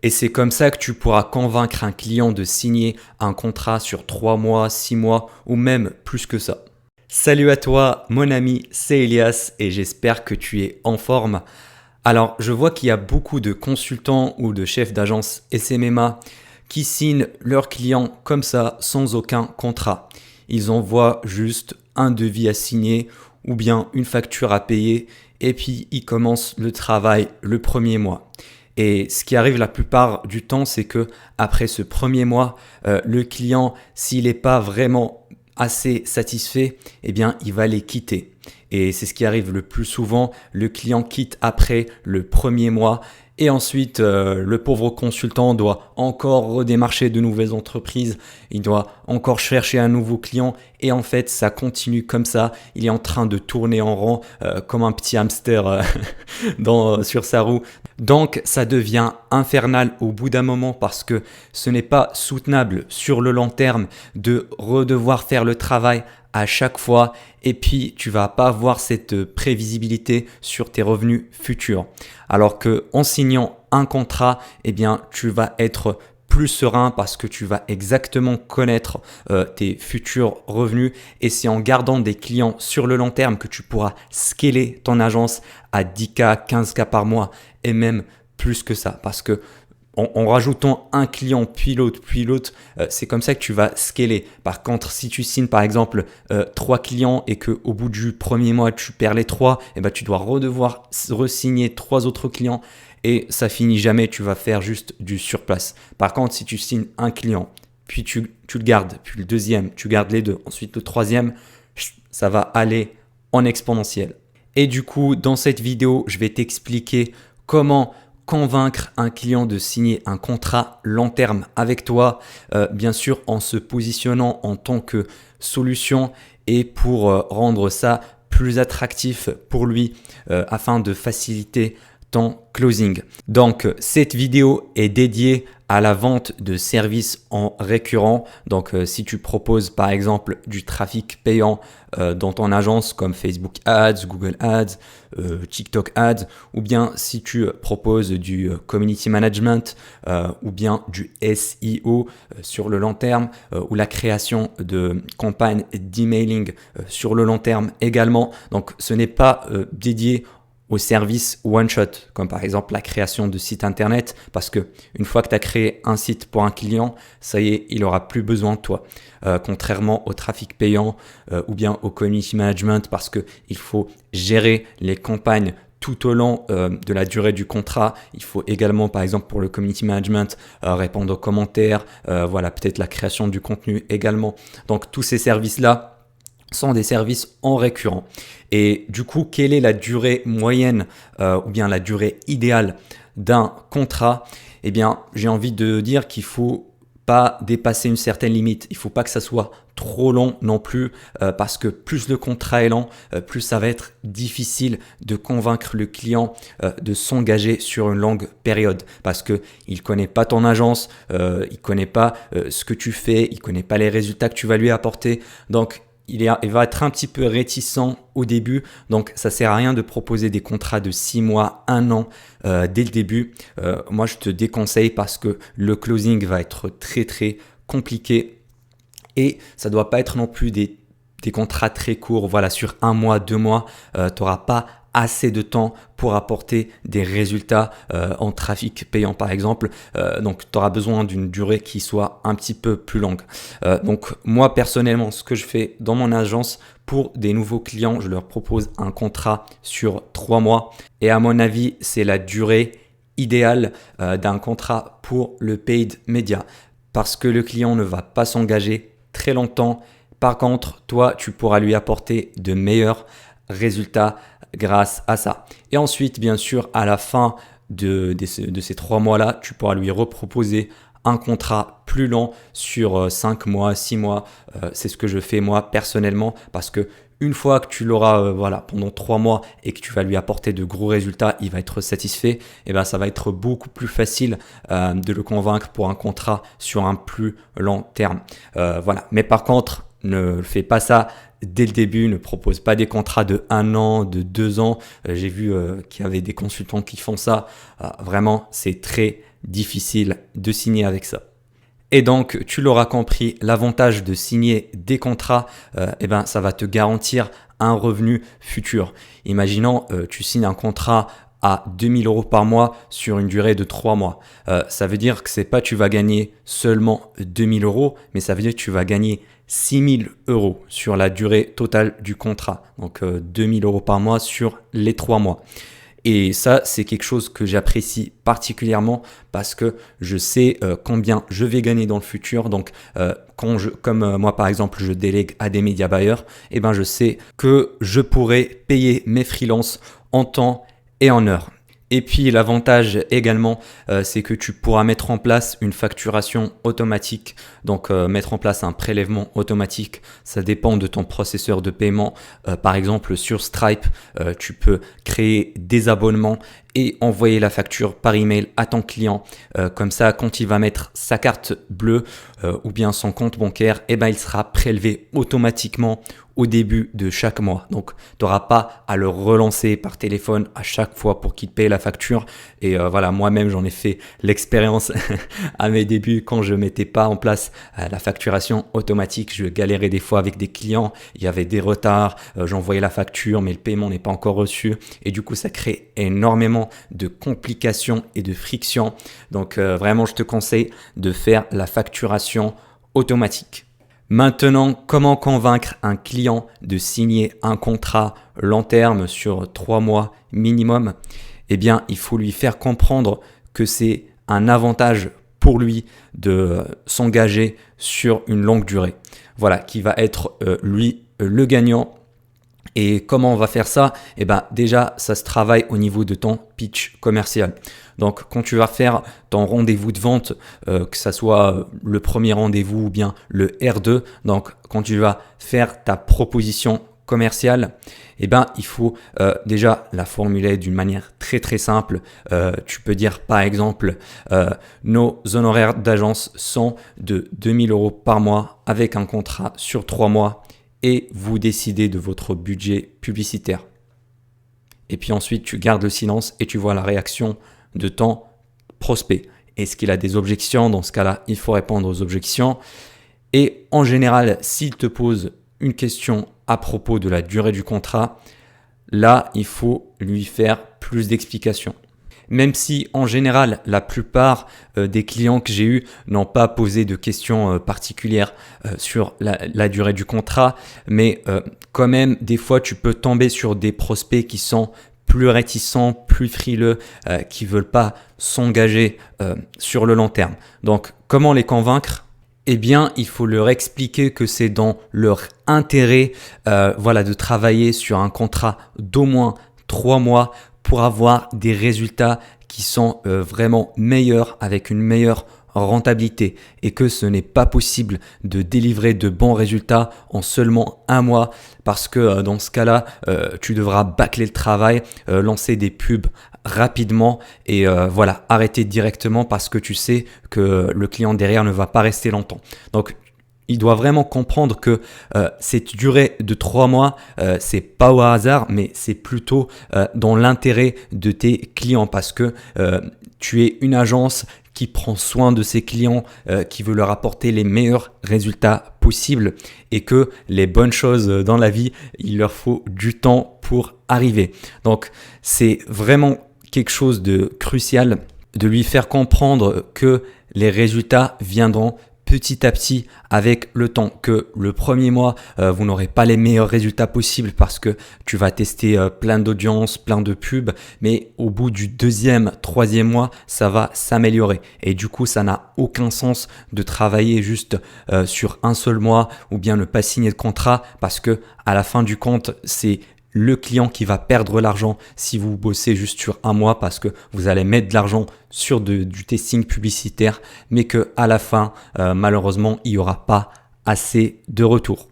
Et c'est comme ça que tu pourras convaincre un client de signer un contrat sur 3 mois, 6 mois ou même plus que ça. Salut à toi, mon ami, c'est Elias et j'espère que tu es en forme. Alors, je vois qu'il y a beaucoup de consultants ou de chefs d'agence SMMA qui signent leurs clients comme ça, sans aucun contrat. Ils envoient juste un devis à signer ou bien une facture à payer et puis ils commencent le travail le premier mois. Et ce qui arrive la plupart du temps, c'est que après ce premier mois, le client, s'il n'est pas vraiment assez satisfait, eh bien, il va les quitter. Et c'est ce qui arrive le plus souvent. Le client quitte après le premier mois. Et ensuite, le pauvre consultant doit encore redémarcher de nouvelles entreprises. Il doit encore chercher un nouveau client. Et en fait, ça continue comme ça. Il est en train de tourner en rond comme un petit hamster sur sa roue. Donc, ça devient infernal au bout d'un moment parce que ce n'est pas soutenable sur le long terme de redevoir faire le travail à chaque fois et puis tu vas pas avoir cette prévisibilité sur tes revenus futurs. Alors que en signant un contrat, eh bien tu vas être plus serein parce que tu vas exactement connaître tes futurs revenus et c'est en gardant des clients sur le long terme que tu pourras scaler ton agence à 10K, 15K par mois et même plus que ça parce que en rajoutant un client puis l'autre, c'est comme ça que tu vas scaler. Par contre, si tu signes par exemple 3 clients et qu'au bout du premier mois, tu perds les 3, eh ben, tu dois redevoir re-signer 3 autres clients et ça finit jamais, tu vas faire juste du surplace. Par contre, si tu signes un client, puis tu le gardes, puis le deuxième, tu gardes les deux, ensuite le troisième, ça va aller en exponentiel. Et du coup, dans cette vidéo, je vais t'expliquer comment convaincre un client de signer un contrat long terme avec toi, bien sûr en se positionnant en tant que solution et pour rendre ça plus attractif pour lui afin de faciliter ton closing. Donc cette vidéo est dédiée à la vente de services en récurrent. Donc si tu proposes par exemple du trafic payant dans ton agence comme Facebook Ads, Google Ads, TikTok Ads, ou bien si tu proposes du community management ou bien du SEO sur le long terme ou la création de campagnes d'emailing sur le long terme également. Donc ce n'est pas dédié aux services one shot, comme par exemple la création de sites internet, parce que une fois que tu as créé un site pour un client, ça y est, il n'aura plus besoin de toi. Contrairement au trafic payant ou bien au community management, parce qu'il faut gérer les campagnes tout au long de la durée du contrat. Il faut également, par exemple, pour le community management, répondre aux commentaires, voilà, peut-être la création du contenu également. Donc, tous ces services-là sont des services en récurrent. Et du coup, quelle est la durée moyenne ou bien la durée idéale d'un contrat? Eh bien, j'ai envie de dire qu'il faut pas dépasser une certaine limite. Il faut pas que ça soit trop long non plus parce que plus le contrat est lent, plus ça va être difficile de convaincre le client de s'engager sur une longue période parce que il connaît pas ton agence, il connaît pas ce que tu fais, il connaît pas les résultats que tu vas lui apporter. Donc il va être un petit peu réticent au début, donc ça sert à rien de proposer des contrats de 6 mois, 1 an dès le début. Moi, je te déconseille parce que le closing va être très très compliqué et ça doit pas être non plus des contrats très courts. Voilà, sur 1 mois, 2 mois, tu n'auras pas assez de temps pour apporter des résultats en trafic payant par exemple. Donc tu auras besoin d'une durée qui soit un petit peu plus longue. Donc moi personnellement, ce que je fais dans mon agence pour des nouveaux clients, je leur propose un contrat sur 3 mois. Et à mon avis, c'est la durée idéale d'un contrat pour le paid media parce que le client ne va pas s'engager très longtemps. Par contre, toi, tu pourras lui apporter de meilleurs résultats grâce à ça. Et ensuite, bien sûr, à la fin de ces 3 mois-là, tu pourras lui reproposer un contrat plus long sur 5 mois, 6 mois. C'est ce que je fais moi personnellement parce que une fois que tu l'auras pendant 3 mois et que tu vas lui apporter de gros résultats, il va être satisfait, et ben ça va être beaucoup plus facile de le convaincre pour un contrat sur un plus long terme. Voilà. Mais par contre, ne fais pas ça dès le début, ne propose pas des contrats de 1 an, de 2 ans. J'ai vu qu'il y avait des consultants qui font ça. Vraiment, c'est très difficile de signer avec ça. Et donc, tu l'auras compris, l'avantage de signer des contrats, ça va te garantir un revenu futur. Imaginons, tu signes un contrat à 2000 euros par mois sur une durée de 3 mois. Ça veut dire que c'est pas tu vas gagner seulement 2000 euros, mais ça veut dire que tu vas gagner 6000 euros sur la durée totale du contrat. Donc 2000 euros par mois sur les 3 mois. Et ça, c'est quelque chose que j'apprécie particulièrement parce que je sais combien je vais gagner dans le futur. Donc, comme moi, par exemple, je délègue à des médias buyers, je sais que je pourrai payer mes freelances en temps et en heure. Et puis l'avantage également, c'est que tu pourras mettre en place une facturation automatique. Donc mettre en place un prélèvement automatique, ça dépend de ton processeur de paiement. Par exemple sur Stripe, tu peux créer des abonnements et envoyer la facture par email à ton client. Comme ça, quand il va mettre sa carte bleue ou bien son compte bancaire, il sera prélevé automatiquement au début de chaque mois. Donc, tu n'auras pas à le relancer par téléphone à chaque fois pour qu'il te paye la facture. Et moi-même, j'en ai fait l'expérience à mes débuts quand je ne mettais pas en place la facturation automatique. Je galérais des fois avec des clients. Il y avait des retards. J'envoyais la facture, mais le paiement n'est pas encore reçu. Et du coup, ça crée énormément de complications et de frictions. Donc, vraiment, je te conseille de faire la facturation automatique. Maintenant, comment convaincre un client de signer un contrat long terme sur 3 mois minimum? Il faut lui faire comprendre que c'est un avantage pour lui de s'engager sur une longue durée. Voilà, qui va être lui le gagnant. Et comment on va faire ça? Déjà, ça se travaille au niveau de ton pitch commercial. Donc, quand tu vas faire ton rendez-vous de vente, que ça soit le premier rendez-vous ou bien le R2, donc quand tu vas faire ta proposition commerciale, il faut déjà la formuler d'une manière très très simple. Tu peux dire par exemple, nos honoraires d'agence sont de 2000 euros par mois avec un contrat sur 3 mois. Et vous décidez de votre budget publicitaire. Et puis ensuite, tu gardes le silence et tu vois la réaction de ton prospect. Est-ce qu'il a des objections? Dans ce cas-là, il faut répondre aux objections. Et en général, s'il te pose une question à propos de la durée du contrat, là, il faut lui faire plus d'explications. Même si en général, la plupart des clients que j'ai eus n'ont pas posé de questions particulières sur la durée du contrat, mais quand même, des fois, tu peux tomber sur des prospects qui sont plus réticents, plus frileux, qui veulent pas s'engager sur le long terme. Donc, comment les convaincre? Il faut leur expliquer que c'est dans leur intérêt de travailler sur un contrat d'au moins 3 mois pour avoir des résultats qui sont vraiment meilleurs avec une meilleure rentabilité et que ce n'est pas possible de délivrer de bons résultats en seulement 1 mois parce que dans ce cas-là, tu devras bâcler le travail, lancer des pubs rapidement et arrêter directement parce que tu sais que le client derrière ne va pas rester longtemps. Donc, il doit vraiment comprendre que cette durée de 3 mois, c'est pas au hasard, mais c'est plutôt dans l'intérêt de tes clients parce que tu es une agence qui prend soin de ses clients, qui veut leur apporter les meilleurs résultats possibles et que les bonnes choses dans la vie, il leur faut du temps pour arriver. Donc, c'est vraiment quelque chose de crucial de lui faire comprendre que les résultats viendront petit à petit avec le temps, que le premier mois, vous n'aurez pas les meilleurs résultats possibles parce que tu vas tester plein d'audiences, plein de pubs, mais au bout du 2e, 3e mois, ça va s'améliorer. Et du coup, ça n'a aucun sens de travailler juste sur un seul mois ou bien ne pas signer de contrat parce que à la fin du compte, c'est le client qui va perdre l'argent si vous bossez juste sur 1 mois parce que vous allez mettre de l'argent sur du testing publicitaire, mais qu'à la fin, malheureusement, il n'y aura pas assez de retour.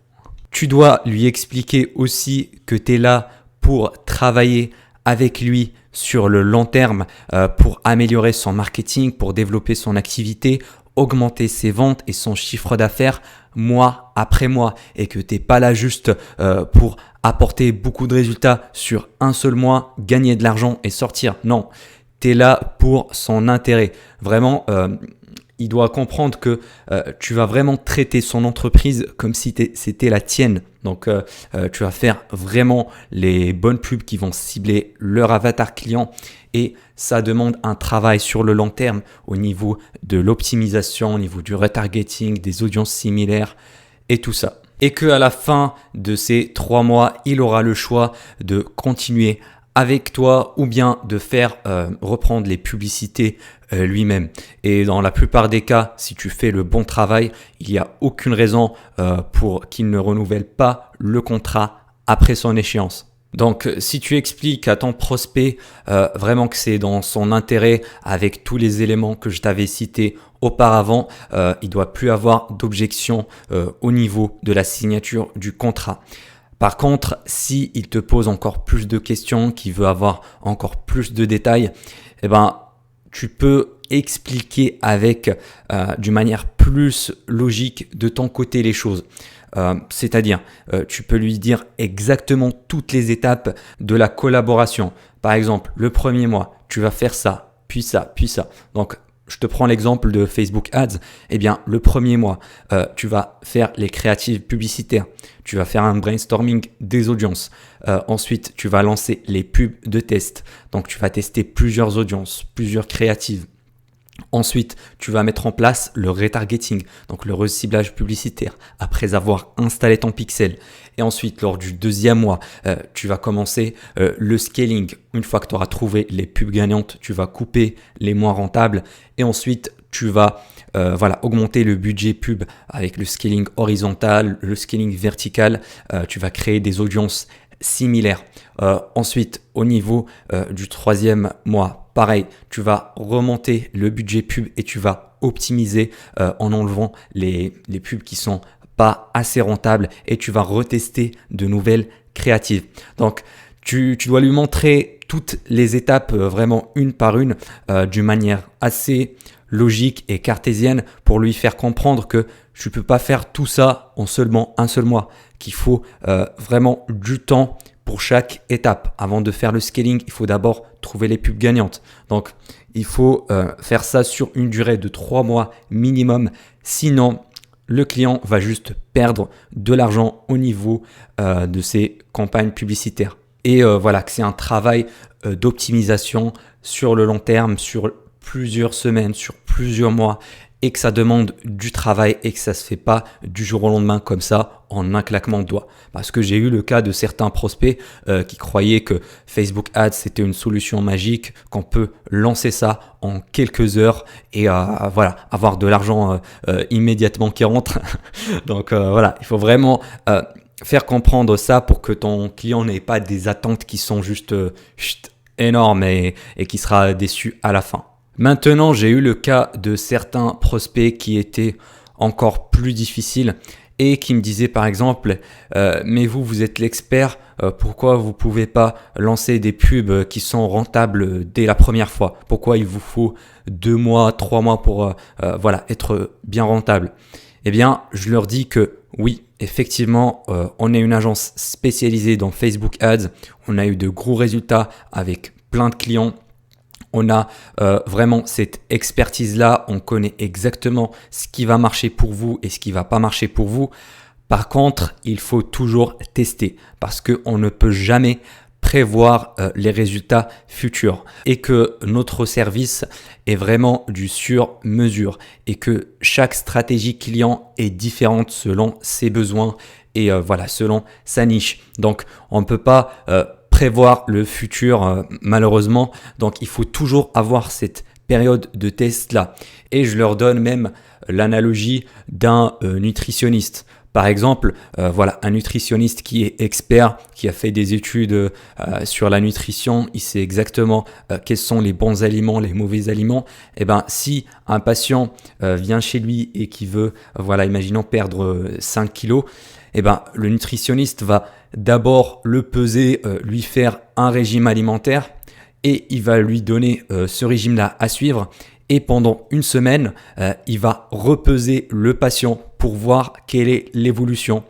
Tu dois lui expliquer aussi que tu es là pour travailler avec lui sur le long terme, pour améliorer son marketing, pour développer son activité, augmenter ses ventes et son chiffre d'affaires mois après mois et que tu n'es pas là juste pour apporter beaucoup de résultats sur un seul mois, gagner de l'argent et sortir. Non, tu es là pour son intérêt. Vraiment, il doit comprendre que tu vas vraiment traiter son entreprise comme si c'était la tienne. Donc, tu vas faire vraiment les bonnes pubs qui vont cibler leur avatar client et ça demande un travail sur le long terme au niveau de l'optimisation, au niveau du retargeting, des audiences similaires et tout ça. Et qu'à la fin de ces 3 mois, il aura le choix de continuer avec toi ou bien de faire reprendre les publicités lui-même. Et dans la plupart des cas, si tu fais le bon travail, il n'y a aucune raison pour qu'il ne renouvelle pas le contrat après son échéance. Donc, si tu expliques à ton prospect vraiment que c'est dans son intérêt avec tous les éléments que je t'avais cités auparavant, il ne doit plus avoir d'objection au niveau de la signature du contrat. Par contre, si il te pose encore plus de questions, qu'il veut avoir encore plus de détails, eh ben, tu peux expliquer avec d'une manière plus logique de ton côté les choses. C'est-à-dire, tu peux lui dire exactement toutes les étapes de la collaboration. Par exemple, le premier mois, tu vas faire ça, puis ça, puis ça. Donc, je te prends l'exemple de Facebook Ads. Eh bien, le premier mois, tu vas faire les créatives publicitaires. Tu vas faire un brainstorming des audiences. Ensuite, tu vas lancer les pubs de test. Donc, tu vas tester plusieurs audiences, plusieurs créatives. Ensuite, tu vas mettre en place le retargeting, donc le reciblage publicitaire, après avoir installé ton pixel. Et ensuite, lors du deuxième mois, tu vas commencer le scaling. Une fois que tu auras trouvé les pubs gagnantes, tu vas couper les moins rentables. Et ensuite, tu vas augmenter le budget pub avec le scaling horizontal, le scaling vertical. Tu vas créer des audiences similaires. Ensuite, au niveau du troisième mois, pareil, tu vas remonter le budget pub et tu vas optimiser en enlevant les pubs qui sont pas assez rentables et tu vas retester de nouvelles créatives. Donc, tu dois lui montrer toutes les étapes vraiment une par une d'une manière assez logique et cartésienne pour lui faire comprendre que tu ne peux pas faire tout ça en seulement un seul mois, qu'il faut vraiment du temps pour chaque étape. Avant de faire le scaling, il faut d'abord trouver les pubs gagnantes. Donc, il faut faire ça sur une durée de 3 mois minimum. Sinon, le client va juste perdre de l'argent au niveau de ses campagnes publicitaires. Et voilà, que c'est un travail d'optimisation sur le long terme, sur plusieurs semaines, sur plusieurs mois, et que ça demande du travail et que ça se fait pas du jour au lendemain comme ça en un claquement de doigts. Parce que j'ai eu le cas de certains prospects qui croyaient que Facebook Ads c'était une solution magique, qu'on peut lancer ça en quelques heures et avoir de l'argent immédiatement qui rentre. Donc il faut vraiment faire comprendre ça pour que ton client n'ait pas des attentes qui sont juste énormes et qui sera déçu à la fin. Maintenant, j'ai eu le cas de certains prospects qui étaient encore plus difficiles et qui me disaient par exemple mais vous êtes l'expert, pourquoi vous ne pouvez pas lancer des pubs qui sont rentables dès la première fois? Pourquoi il vous faut 2 mois, 3 mois pour être bien rentable? Eh bien, je leur dis que oui, effectivement, on est une agence spécialisée dans Facebook Ads. On a eu de gros résultats avec plein de clients. On a vraiment cette expertise-là, on connaît exactement ce qui va marcher pour vous et ce qui va pas marcher pour vous. Par contre, il faut toujours tester parce qu'on ne peut jamais prévoir les résultats futurs et que notre service est vraiment du sur-mesure et que chaque stratégie client est différente selon ses besoins et selon sa niche. Donc, on ne peut pas prévoir le futur malheureusement, donc il faut toujours avoir cette période de test là et je leur donne même l'analogie d'un nutritionniste. Par exemple, un nutritionniste qui est expert, qui a fait des études sur la nutrition, il sait exactement quels sont les bons aliments, les mauvais aliments. Et ben, si un patient vient chez lui et qui veut, imaginons perdre 5 kilos, et ben, le nutritionniste va d'abord le peser, lui faire un régime alimentaire et il va lui donner ce régime-là à suivre. Et pendant une semaine, il va repeser le patient pour voir quelle est l'évolution.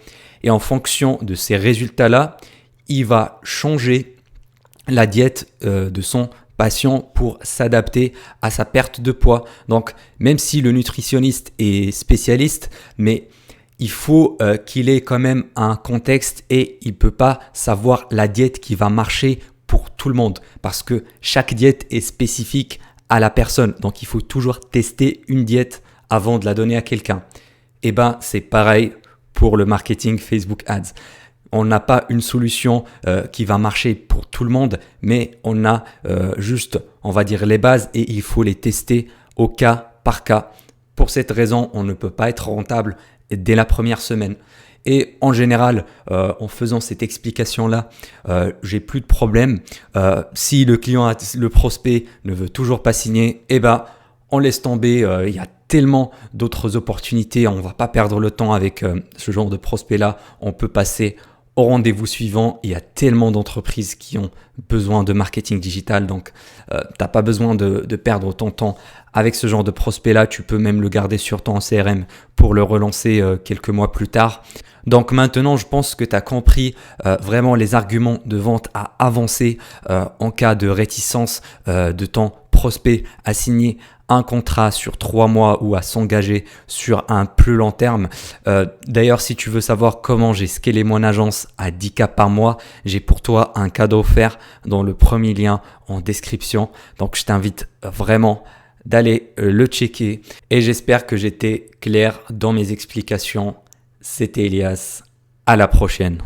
Et en fonction de ces résultats-là, il va changer la diète de son patient pour s'adapter à sa perte de poids. Donc, même si le nutritionniste est spécialiste, mais il faut qu'il ait quand même un contexte et il ne peut pas savoir la diète qui va marcher pour tout le monde parce que chaque diète est spécifique à la personne. Donc, il faut toujours tester une diète avant de la donner à quelqu'un. Et ben, c'est pareil pour le marketing Facebook Ads. On n'a pas une solution qui va marcher pour tout le monde, mais on a juste, on va dire, les bases et il faut les tester au cas par cas. Pour cette raison, on ne peut pas être rentable dès la première semaine. Et en général, en faisant cette explication-là, j'ai plus de problème. Si le client, le prospect ne veut toujours pas signer, eh ben, on laisse tomber. Il y a tellement d'autres opportunités. On ne va pas perdre le temps avec ce genre de prospect-là. On peut passer au rendez-vous suivant. Il y a tellement d'entreprises qui ont besoin de marketing digital. Donc, tu n'as pas besoin de perdre ton temps avec ce genre de prospect-là. Tu peux même le garder sur ton CRM pour le relancer quelques mois plus tard. Donc maintenant, je pense que tu as compris vraiment les arguments de vente à avancer en cas de réticence de ton prospect à signer un contrat sur 3 mois ou à s'engager sur un plus long terme. D'ailleurs, si tu veux savoir comment j'ai scalé mon agence à 10K par mois, j'ai pour toi un cadeau offert dans le premier lien en description. Donc, je t'invite vraiment d'aller le checker et j'espère que j'étais clair dans mes explications. C'était Elias. À la prochaine.